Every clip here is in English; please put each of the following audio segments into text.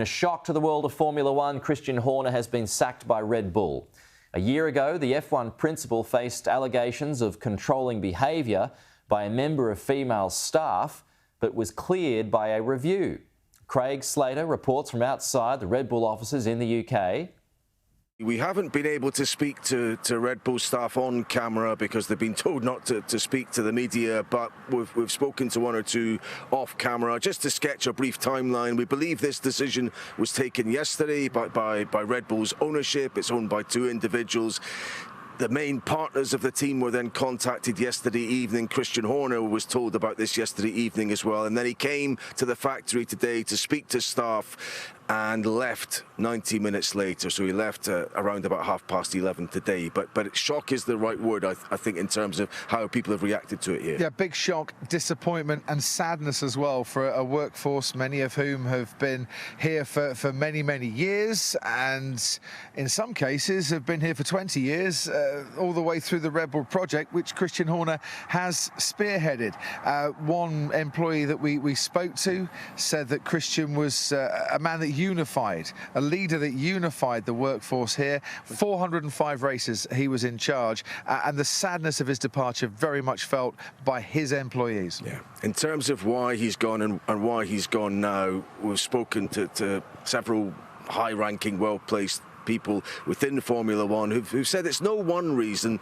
A shock to the world of Formula One, Christian Horner has been sacked by Red Bull. A year ago, the F1 principal faced allegations of controlling behaviour by a member of female staff, but was cleared by a review. Craig Slater reports from outside the Red Bull offices in the UK. We haven't been able to speak to Red Bull staff on camera because they've been told not to speak to the media, but we've spoken to one or two off camera. Just to sketch a brief timeline, we believe this decision was taken yesterday by Red Bull's ownership. It's owned by two individuals. The main partners of the team were then contacted yesterday evening. Christian Horner was told about this yesterday evening as well. And then he came to the factory today to speak to staff and left 90 minutes later. So he left around about 11:30 today. But shock is the right word, I think, in terms of how people have reacted to it here. Yeah, big shock, disappointment and sadness as well for a workforce, many of whom have been here for many, many years, and in some cases have been here for 20 years, all the way through the Red Bull project, which Christian Horner has spearheaded. One employee that we spoke to said that Christian was a man that unified, a leader that unified the workforce here. 405 races he was in charge, and the sadness of his departure very much felt by his employees. Yeah. In terms of why he's gone and why he's gone now, we've spoken to several high-ranking, well-placed people within Formula One who've said it's no one reason.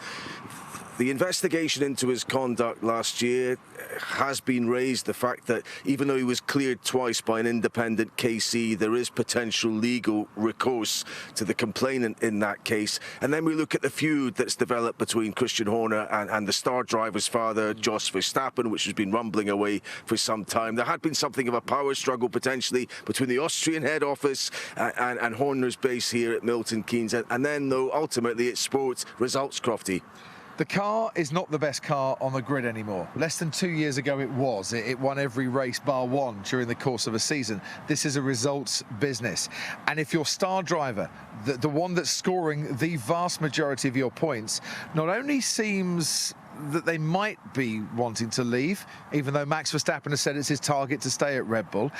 The investigation into his conduct last year has been raised. The fact that even though he was cleared twice by an independent KC, there is potential legal recourse to the complainant in that case. And then we look at the feud that's developed between Christian Horner and the star driver's father, Jos Verstappen, which has been rumbling away for some time. There had been something of a power struggle potentially between the Austrian head office and Horner's base here at Milton Keynes. And then, though, ultimately it's sports results, Crofty. The car is not the best car on the grid anymore. Less than 2 years ago it was. It won every race bar one during the course of a season. This is a results business. And if your star driver, the one that's scoring the vast majority of your points, not only seems that they might be wanting to leave, even though Max Verstappen has said it's his target to stay at Red Bull,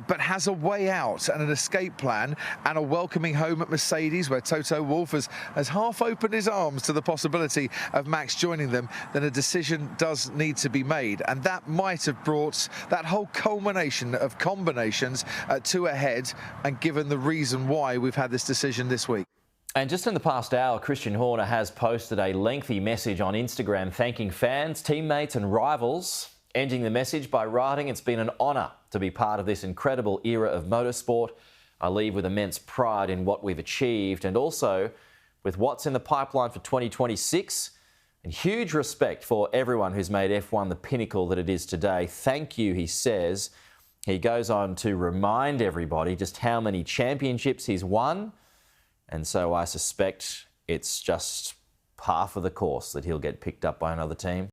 but has a way out and an escape plan and a welcoming home at Mercedes, where Toto Wolff has half opened his arms to the possibility of Max joining them, then a decision does need to be made. And that might have brought that whole culmination of combinations to a head and given the reason why we've had this decision this week. And just in the past hour, Christian Horner has posted a lengthy message on Instagram thanking fans, teammates and rivals, ending the message by writing, "It's been an honour to be part of this incredible era of motorsport. I leave with immense pride in what we've achieved and also with what's in the pipeline for 2026 and huge respect for everyone who's made F1 the pinnacle that it is today. Thank you," he says. He goes on to remind everybody just how many championships he's won. And so I suspect it's just half of the course that he'll get picked up by another team.